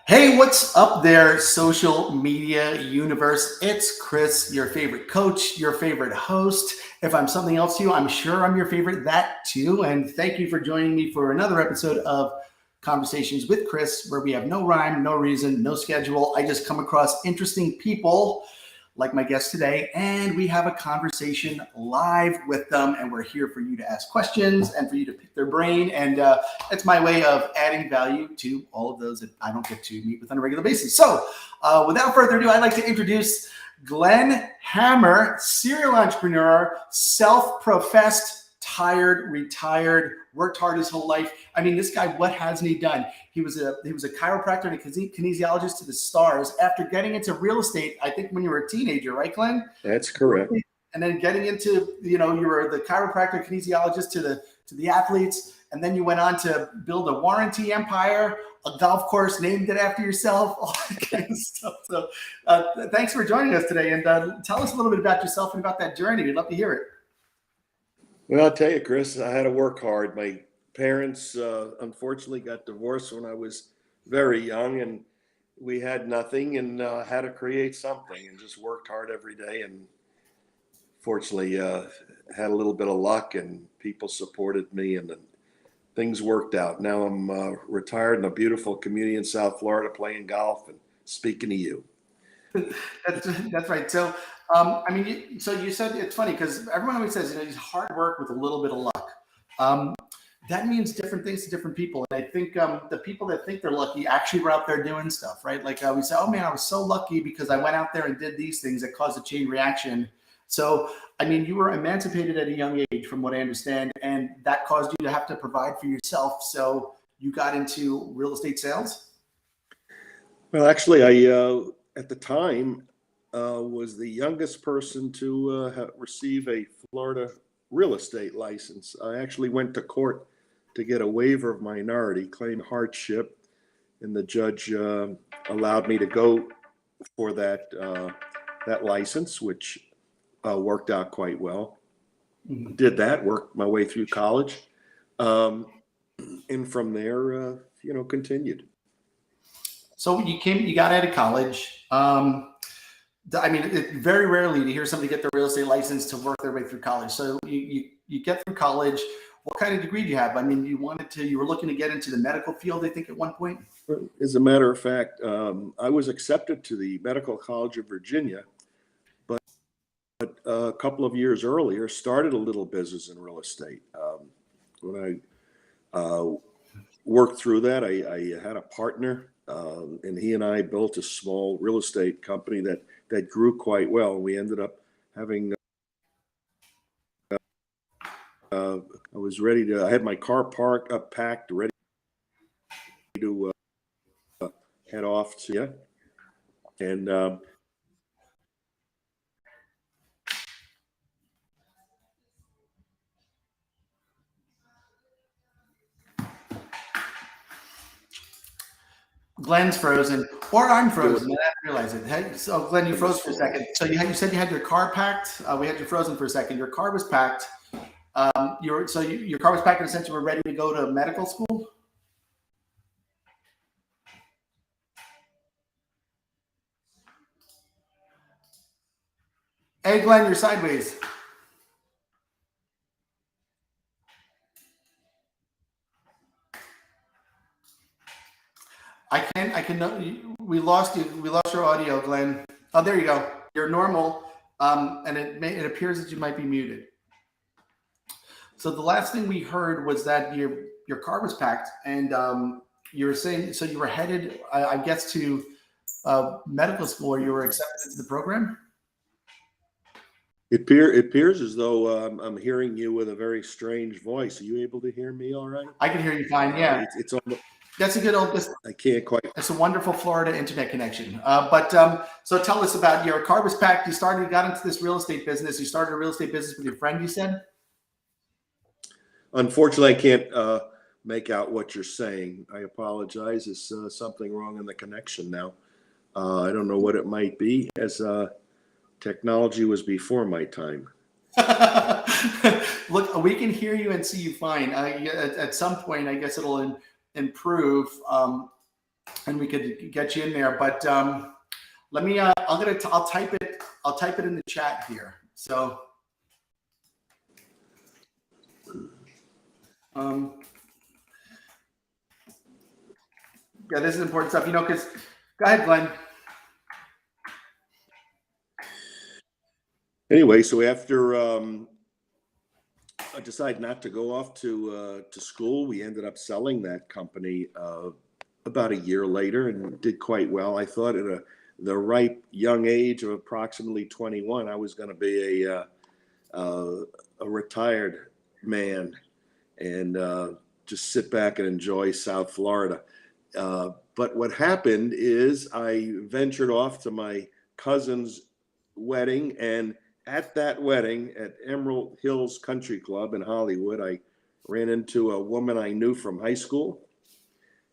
Hey, what's up there, social media universe? It's Chris, your favorite coach, your favorite host. If I'm something else to you, I'm sure I'm your favorite that too. And thank you for joining me for another episode of Conversations with Chris, where we have no rhyme, no reason, no schedule. I just come across interesting people like my guest today, and we have a conversation live with them, and we're here for you to ask questions and for you to pick their brain, and it's my way of adding value to all of those that I don't get to meet with on a regular basis. So without further ado, I'd like to introduce Glen Hammer, serial entrepreneur, self-professed, tired, retired, worked hard his whole life. I mean, this guy, what hasn't he done? He was a chiropractor and a kinesiologist to the stars after getting into real estate, I think when you were a teenager, right, Glenn? That's correct. And then getting into, you were the chiropractor kinesiologist to the athletes. And then you went on to build a warranty empire, a golf course named it after yourself, all that kind of stuff. So thanks for joining us today. And tell us a little bit about yourself and about that journey. We'd love to hear it. Well, I'll tell you, Chris, I had to work hard. My parents, unfortunately, got divorced when I was very young, and we had nothing, and had to create something, and just worked hard every day. And fortunately, had a little bit of luck, and people supported me, and then things worked out. Now I'm retired in a beautiful community in South Florida, playing golf and speaking to you. That's right. So, so you said it's funny because everyone always says, it's hard work with a little bit of luck. That means different things to different people. And I think the people that think they're lucky actually were out there doing stuff, right? Like we say, oh man, I was so lucky because I went out there and did these things that caused a chain reaction. So, you were emancipated at a young age from what I understand, and that caused you to have to provide for yourself. So you got into real estate sales? Well, actually, I, at the time, was the youngest person to receive a Florida real estate license. I actually went to court to get a waiver of minority, claimed hardship, and the judge allowed me to go for that license, which worked out quite well. Mm-hmm. Did that, worked my way through college, and from there, continued. So you got out of college. Very rarely to hear somebody get their real estate license to work their way through college. So you get through college. What kind of degree do you have? You were looking to get into the medical field, I think, at one point. As a matter of fact, I was accepted to the Medical College of Virginia, but a couple of years earlier, started a little business in real estate. When I worked through that, I had a partner, and he and I built a small real estate company that grew quite well. We ended up having, I had my car packed, ready to head off to you. And Glenn's frozen, or I'm frozen. I didn't realize it. Hey, so Glenn, you froze for a second. So you said you had your car packed. We had you frozen for a second. Your car was packed. Your car was packed in the sense you were ready to go to medical school. Hey, Glenn, you're sideways. We lost you. We lost your audio, Glenn. Oh, there you go. You're normal. And it appears that you might be muted. So the last thing we heard was that your car was packed, and you were saying, so you were headed, I guess, to medical school, or you were accepted into the program? It appears as though I'm hearing you with a very strange voice. Are you able to hear me all right? I can hear you fine, yeah. It's That's a good old. I can't quite. It's a wonderful Florida internet connection. So tell us about your car was packed. You got into this real estate business. You started a real estate business with your friend, you said? Unfortunately, I can't make out what you're saying. I apologize. Is something wrong in the connection now? I don't know what it might be, as technology was before my time. Look, we can hear you and see you fine. At some point, I guess it'll improve, and we could get you in there. But let me. I'll type it. I'll type it in the chat here. So. Yeah, this is important stuff. Because go ahead, Glenn. Anyway, so after I decided not to go off to school, we ended up selling that company about a year later, and did quite well. I thought at the ripe young age of approximately 21, I was going to be a retired man and just sit back and enjoy South Florida. But what happened is I ventured off to my cousin's wedding, and at that wedding at Emerald Hills Country Club in Hollywood, I ran into a woman I knew from high school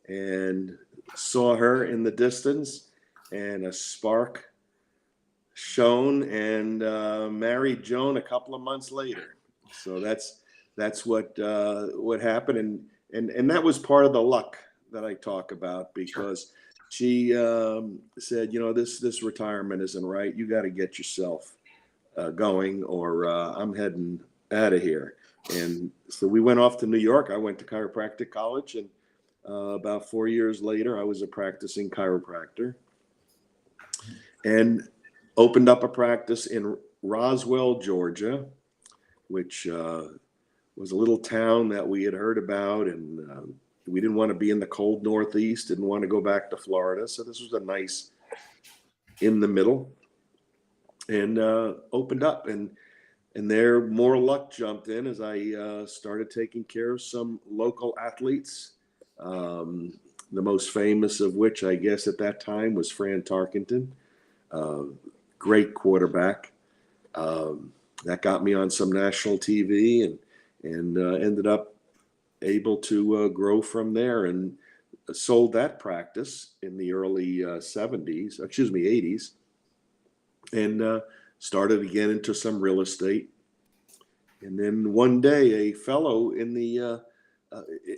and saw her in the distance, and a spark shone, and married Joan a couple of months later. So that's what happened, and that was part of the luck that I talk about, because she said, this retirement isn't right. You got to get yourself going, or I'm heading out of here. And so we went off to New York. I went to chiropractic college, and about 4 years later, I was a practicing chiropractor, and opened up a practice in Roswell, Georgia, which was a little town that we had heard about, and we didn't want to be in the cold Northeast, didn't want to go back to Florida. So this was a nice in the middle, and opened up, and there more luck jumped in as I started taking care of some local athletes. The most famous of which, I guess, at that time was Fran Tarkenton, great quarterback. That got me on some national TV, and ended up able to grow from there, and sold that practice in the early 80s, and started again into some real estate. And then one day, a fellow in the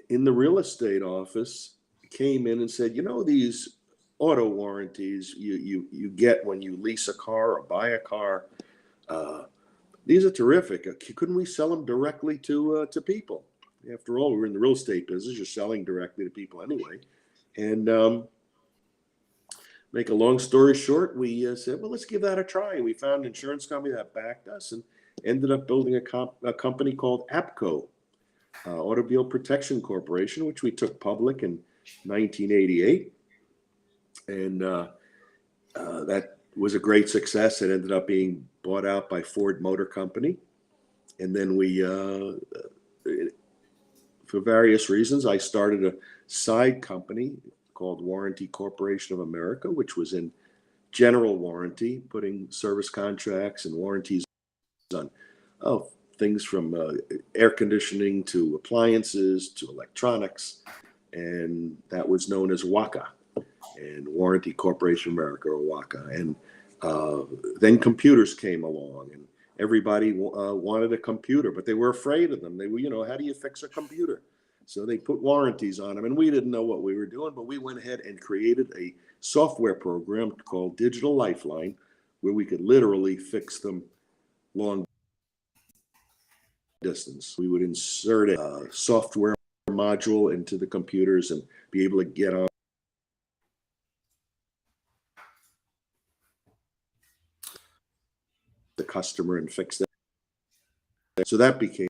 real estate office came in and said, these auto warranties you get when you lease a car or buy a car, these are terrific. Couldn't we sell them directly to people? After all, we're in the real estate business. You're selling directly to people anyway. And make a long story short, we said, well, let's give that a try. We found an insurance company that backed us, and ended up building a company called APCO, Automobile Protection Corporation, which we took public in 1988. And that was a great success. It ended up being bought out by Ford Motor Company. And then we, for various reasons, I started a side company called Warranty Corporation of America, which was in general warranty, putting service contracts and warranties on things from air conditioning to appliances to electronics. And that was known as WACA, and Warranty Corporation of America, or WACA. And then computers came along, and everybody wanted a computer, but they were afraid of them. They were, how do you fix a computer? So they put warranties on them, and we didn't know what we were doing, but we went ahead and created a software program called Digital Lifeline, where we could literally fix them long distance. We would insert a software module into the computers and be able to get on the customer and fix that. So that became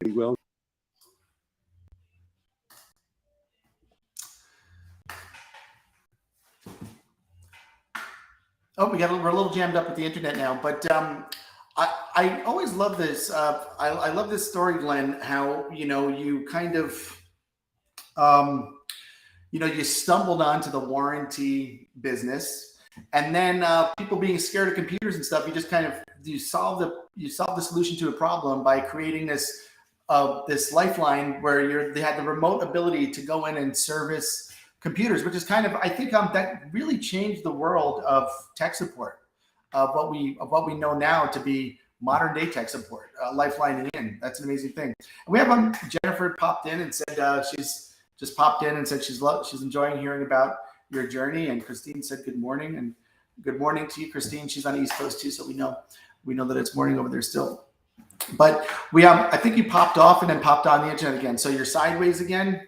pretty well. Oh, we're a little jammed up with the internet now, but I always love this. I love this story, Glenn. How you kind of you stumbled onto the warranty business, and then people being scared of computers and stuff, you solve the solution to a problem by creating this lifeline where they had the remote ability to go in and service computers, which is I think that really changed the world of tech support, of what we know now to be modern day tech support, lifelining in. That's an amazing thing. And we have Jennifer popped in and said she's just popped in and said she's enjoying hearing about your journey. And Christine said good morning, and good morning to you, Christine. She's on the East Coast too, so we know that it's morning over there still. But I think you popped off and then popped on the internet again. So you're sideways again.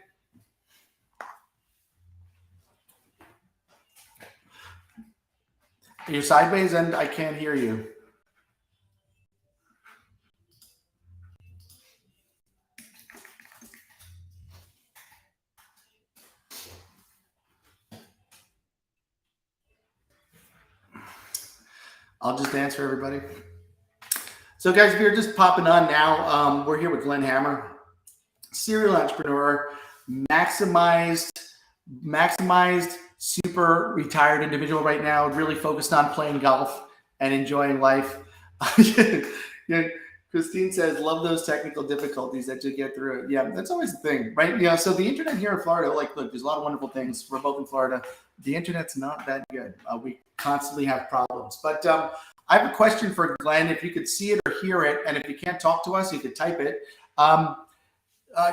You're sideways and I can't hear you. I'll just dance for everybody. So guys, if you're just popping on now, we're here with Glen Hammer, serial entrepreneur, maximized, super retired individual right now, really focused on playing golf and enjoying life. Yeah, Christine says, love those technical difficulties that you get through it. Yeah, that's always the thing, right? So the internet here in Florida, look, there's a lot of wonderful things. We're both in Florida. The internet's not that good. We constantly have problems. But I have a question for Glen. If you could see it or hear it, and if you can't talk to us, you could type it.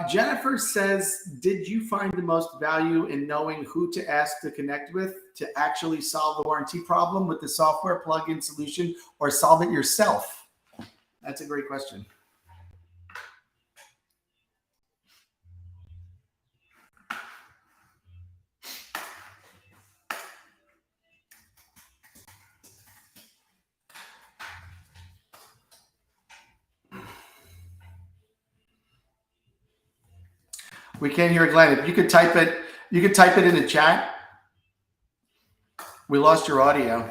Jennifer says, did you find the most value in knowing who to ask to connect with to actually solve the warranty problem with the software plug-in solution, or solve it yourself? That's a great question. We can't hear Glenn. If you could type it in the chat. We lost your audio.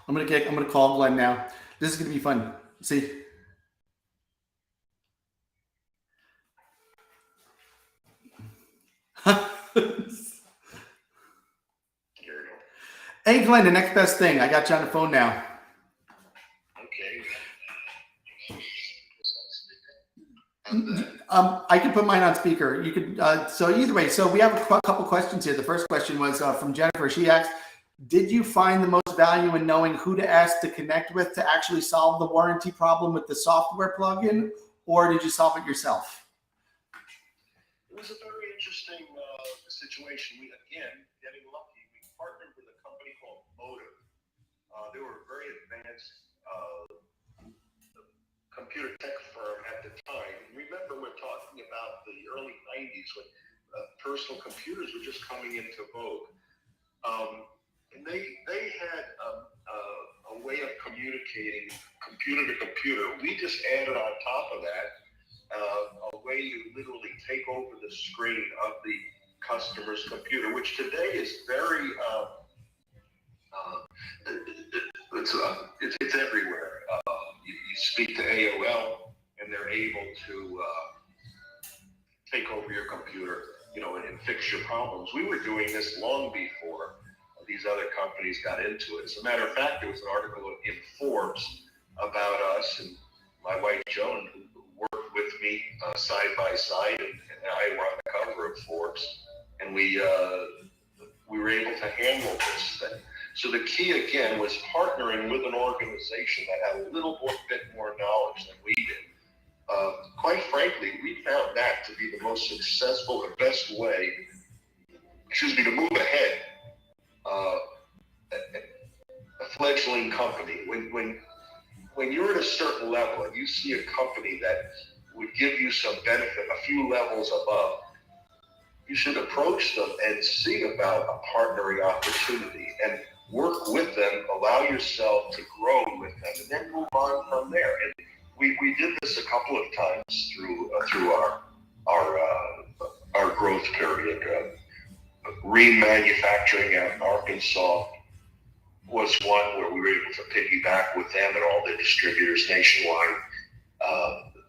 I'm gonna call Glenn now. This is gonna be fun. See. Hey Glenn, the next best thing. I got you on the phone now. Okay. I can put mine on speaker. You could. So either way. So we have a couple questions here. The first question was from Jennifer. She asked, did you find the most value in knowing who to ask to connect with to actually solve the warranty problem with the software plugin, or did you solve it yourself? It was a very interesting situation. We, again, getting lucky, we partnered with a company called Motive. They were a very advanced computer tech firm at the time. Remember, we're talking about the early 90s when personal computers were just coming into vogue. And they had a way of communicating computer to computer. We just added on top of that a way to literally take over the screen of the customer's computer, which today is very it's everywhere. You speak to AOL, and they're able to take over your computer, and fix your problems. We were doing this long before these other companies got into it. As a matter of fact, there was an article in Forbes about us, and my wife Joan, who worked with me side by side, and I were on the cover of Forbes, and we were able to handle this thing. So the key again was partnering with an organization that had a little bit more knowledge than we did. Quite frankly, we found that to be the most successful and best way, to move ahead a fledgling company. When you're at a certain level and you see a company that would give you some benefit a few levels above, you should approach them and see about a partnering opportunity and work with them, allow yourself to grow with them, and then move on from there. And we did this a couple of times through our growth period. Remanufacturing out in Arkansas was one where we were able to piggyback with them and all their distributors nationwide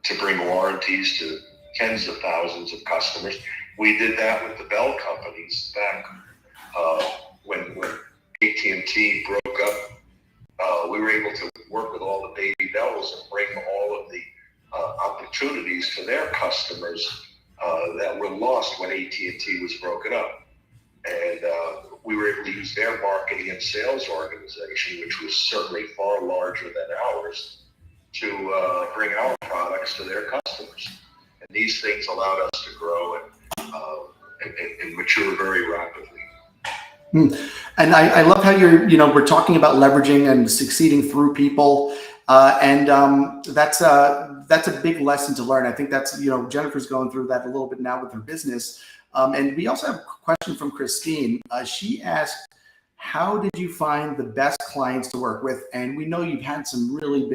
to bring warranties to tens of thousands of customers. We did that with the Bell companies back when AT&T broke up. We were able to work with all the baby bells and bring all of the opportunities to their customers that were lost when AT&T was broken up. And we were able to use their marketing and sales organization, which was certainly far larger than ours, to bring our products to their customers. And these things allowed us to grow and mature very rapidly. And I love how we're talking about leveraging and succeeding through people. And that's a big lesson to learn. I think that's, Jennifer's going through that a little bit now with her business. And we also have a question from Christine. She asked, how did you find the best clients to work with? And we know you've had some really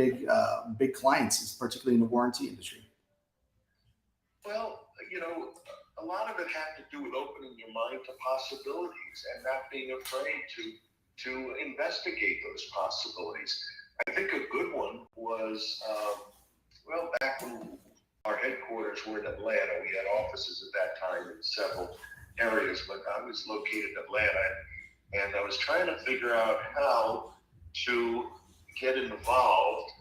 big clients, particularly in the warranty industry. Well, a lot of it had to do with opening your mind to possibilities and not being afraid to investigate those possibilities. I think a good one was, back when our headquarters were in Atlanta, we had offices at that time in several areas, but I was located in Atlanta, and I was trying to figure out how to get involved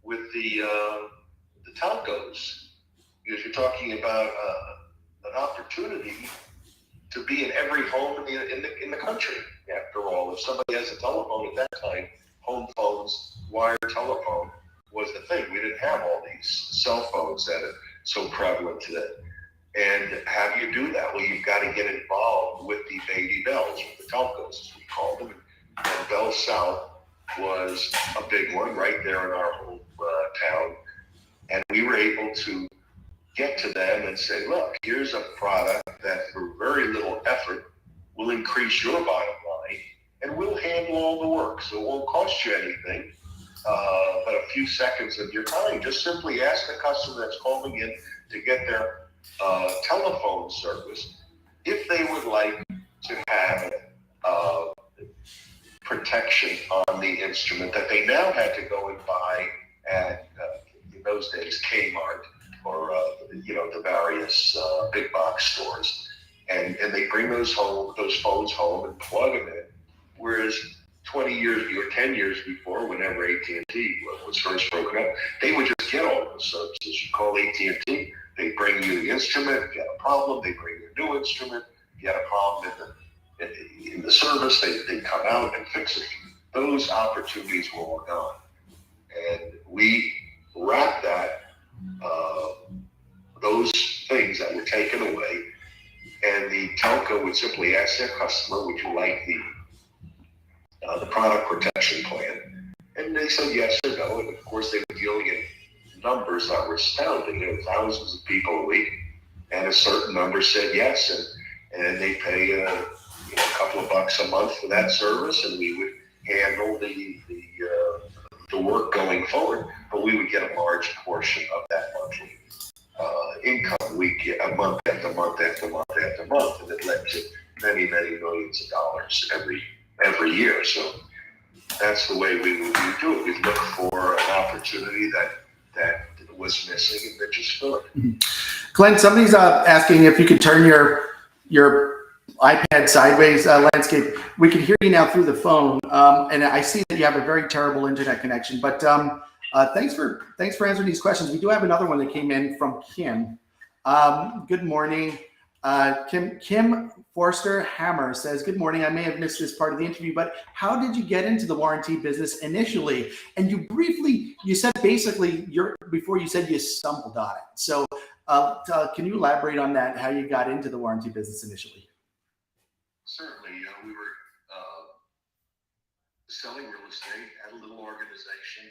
with the telcos, because you're talking about an opportunity to be in every home in the country. After all, if somebody has a telephone at that time, home phones, wired telephone was the thing. We didn't have all these cell phones that are so prevalent today. And how do you do that? Well, you've got to get involved with the baby bells, with the telcos, as we call them. And Bell South was a big one right there in our home town. And we were able to get to them and say, look, here's a product that for very little effort will increase your bottom line, and we'll handle all the work. So it won't cost you anything, but a few seconds of your time. Just simply ask the customer that's calling in to get their telephone service if they would like to have protection on the instrument that they now had to go and buy at, in those days, Kmart or the various big box stores, and they bring those phones home and plug them in. Whereas 20 years or 10 years before, whenever AT&T was first broken up, they would just get all those services. You call AT&T, they bring you the instrument. If you had a problem, they bring you a new instrument. If you had a problem in the service, they come out and fix it. Those opportunities were all gone, and we wrapped that. Those things that were taken away, and the telco would simply ask their customer, would you like the product protection plan? And they said yes or no, and of course they were dealing in numbers that were astounding, thousands of people a week, and a certain number said yes, and they pay a couple of bucks a month for that service, and we would handle the work going forward, but we would get a large portion of that monthly income month after month after month after month, and it led to many, many millions of dollars every year. So that's the way we would do it. We'd look for an opportunity that was missing and then just fill it. Glenn, somebody's asking if you could turn your iPad sideways landscape. We can hear you now through the phone, and I see that you have a very terrible internet connection. But thanks for answering these questions. We do have another one that came in from Kim. Good morning. Kim Forster Hammer says, good morning. I may have missed this part of the interview, but how did you get into the warranty business initially? And you said basically before you said you stumbled on it. So can you elaborate on that, how you got into the warranty business initially? Certainly. We were selling real estate at a little organization.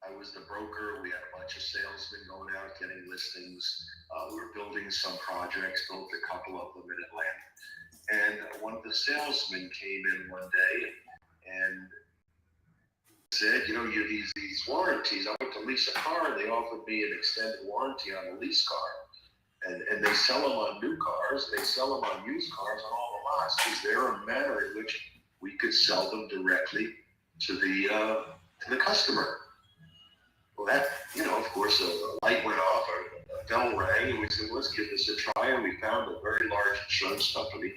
I was the broker. We had a bunch of salesmen going out, getting listings. We were building some projects, built a couple of them in Atlanta. And one of the salesmen came in one day and said, you know, you these warranties. I went to lease a car, and they offered me an extended warranty on a lease car. And they sell them on new cars, they sell them on used cars on all the lots. Is there a manner in which we could sell them directly to the customer? Well, that, you know, of course, a light went off, a bell rang, and we said, let's give this a try. And we found a very large insurance company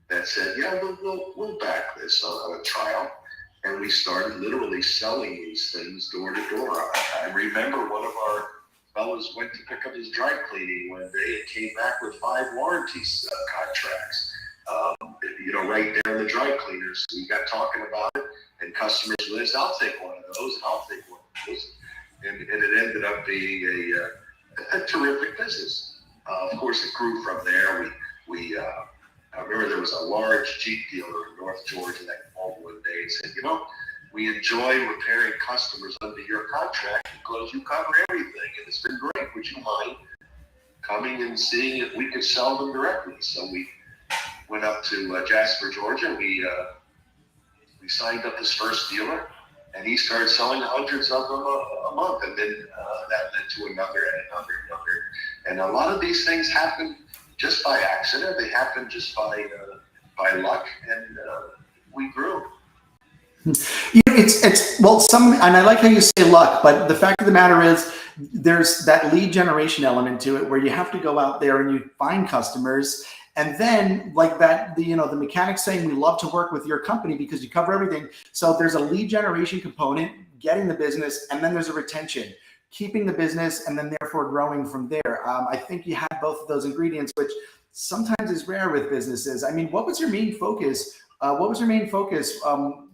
that said, yeah, we'll back this on a trial. And we started literally selling these things door to door. I remember one of our fellows went to pick up his dry cleaning one day and came back with 5 warranty contracts. You know, right there in the dry cleaners. We got talking about it, and customers list, I'll take one of those, and I'll take one of those. And it ended up being a terrific business. Of course, it grew from there. I remember there was a large Jeep dealer in North Georgia that called one day and said, you know, we enjoy repairing customers under your contract because you cover everything, and it's been great. Would you mind coming and seeing if we could sell them directly? So we went up to Jasper, Georgia. We signed up his first dealer, and he started selling hundreds of them a month, and then that led to another and another and another. And a lot of these things happen just by accident. They happen just by luck, and we grew. You know, it's well, and I like how you say luck, but the fact of the matter is there's that lead generation element to it where you have to go out there and you find customers, and then like that, the mechanics saying we love to work with your company because you cover everything. So there's a lead generation component, getting the business, and then there's a retention, keeping the business, and then therefore growing from there. I think you have both of those ingredients, which sometimes is rare with businesses. I mean, what was your main focus?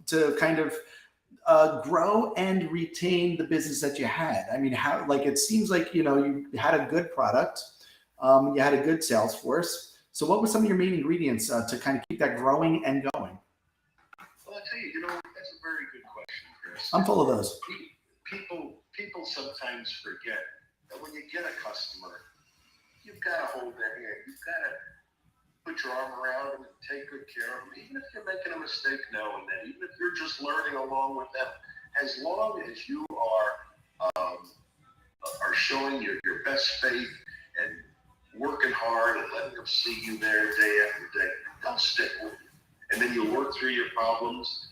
To kind of grow and retain the business that you had? I mean, how, like, it seems like, you had a good product, you had a good sales force. So what were some of your main ingredients to kind of keep that growing and going? Well, I tell you, that's a very good question, Chris. I'm full of those. People sometimes forget that when you get a customer, you've got to hold their hand. You've got to put your arm around them and take good care of them, even if you're making a mistake now and then, even if you're just learning along with them. As long as you are showing your best faith and working hard and letting them see you there day after day, they'll stick with you. And then you'll work through your problems,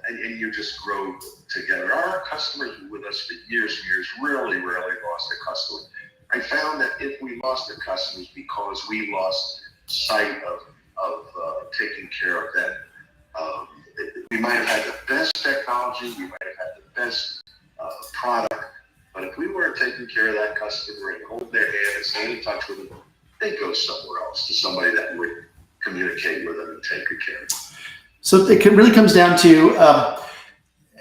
and you just grow together. Our customers were with us for years and years, rarely lost a customer. I found that if we lost a customer, it's because we lost sight of taking care of them. We might have had the best technology, we might have had the best product, but if we weren't taking care of that customer and hold their hand and stay in touch with them, they'd go somewhere else to somebody that would communicate with them and take good care of them. So it really comes down to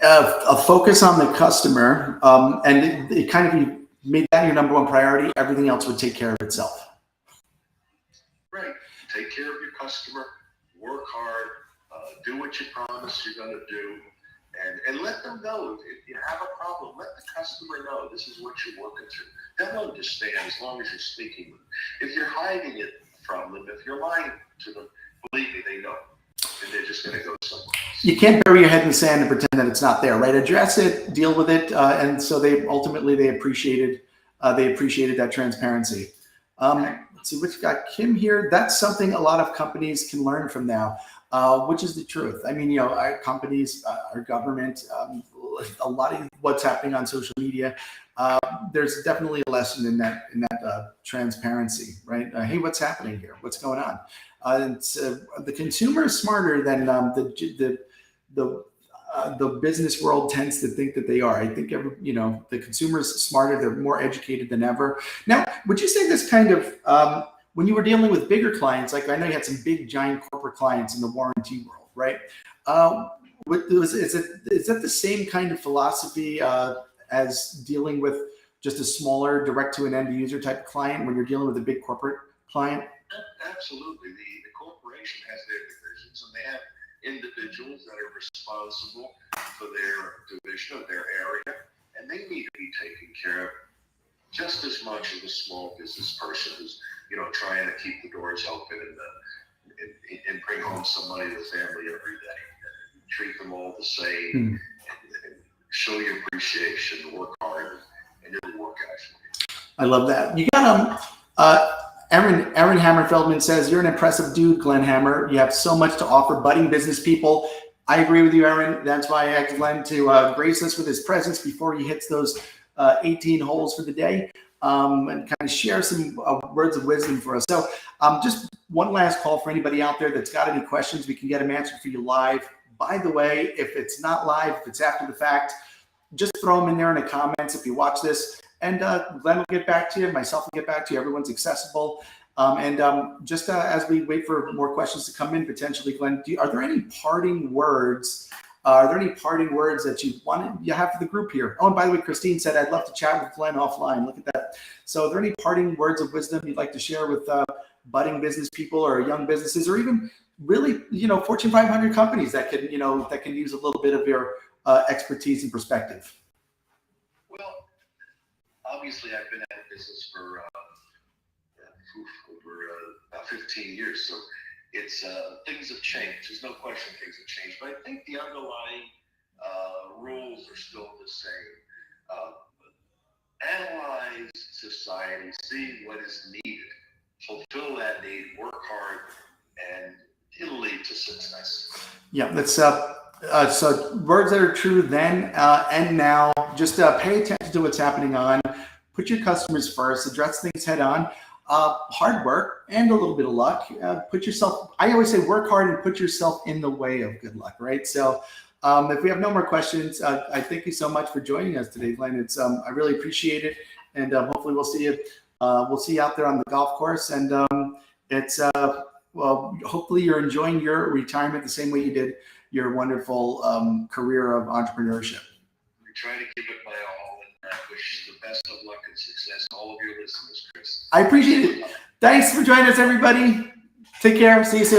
a focus on the customer, and it kind of, you made that your number one priority. Everything else would take care of itself. Right. Take care of your customer, work hard, do what you promise you're going to do, and let them know if you have a problem. Let the customer know this is what you're working through. They'll understand as long as you're speaking with them. If you're hiding it from them, if you're lying to them, believe me, they know, and they're just going to go somewhere else. You can't bury your head in the sand and pretend that it's not there, right? Address it, deal with it, and so they appreciated that transparency. Let's see, we've got Kim here. That's something a lot of companies can learn from now, which is the truth. I mean, our companies, our government, a lot of what's happening on social media, there's definitely a lesson in that transparency, right? Hey, what's happening here? What's going on? The consumer is smarter than the business world tends to think that they are. I think the consumer is smarter. They're more educated than ever. Now, would you say this kind of when you were dealing with bigger clients, like I know you had some big giant corporate clients in the warranty world, right? Is that the same kind of philosophy as dealing with just a smaller direct to an end user type of client when you're dealing with a big corporate client? Absolutely. The corporation has their divisions, and they have individuals that are responsible for their division of their area, and they need to be taken care of just as much as a small business person who's trying to keep the doors open and bring home some money to the family every day. Treat them all the same, and show your appreciation, work hard, and it'll work out for you. I love that. You got Aaron Hammer Feldman says, you're an impressive dude, Glen Hammer. You have so much to offer budding business people. I agree with you, Aaron. That's why I asked Glen to grace us with his presence before he hits those 18 holes for the day, and kind of share some words of wisdom for us. So just one last call for anybody out there that's got any questions. We can get them answered for you live. By the way, if it's not live, if it's after the fact, just throw them in there in the comments if you watch this. And Glen will get back to you. Myself will get back to you. Everyone's accessible. Just as we wait for more questions to come in, potentially, Glen, are there any parting words? Are there any parting words that you have for the group here? Oh, and by the way, Christine said, I'd love to chat with Glen offline. Look at that. So are there any parting words of wisdom you'd like to share with budding business people or young businesses, or even really, Fortune 500 companies that can use a little bit of your expertise and perspective? Well, obviously, I've been at business for over about 15 years, so it's things have changed. There's no question things have changed, but I think the underlying rules are still the same. Analyze society, see what is needed, fulfill that need, work hard, and it'll lead to success. Yeah, that's so words that are true then and now. Just pay attention to what's happening on. Put your customers first. Address things head on. Hard work and a little bit of luck. I always say work hard and put yourself in the way of good luck, right? So if we have no more questions, I thank you so much for joining us today, Glen. It's I really appreciate it, and hopefully we'll see you. We'll see you out there on the golf course, and hopefully you're enjoying your retirement the same way you did your wonderful career of entrepreneurship. We try to give it my all, and I wish the best of luck and success to all of your listeners, Chris. I appreciate it. Thanks for joining us, everybody. Take care. See you soon.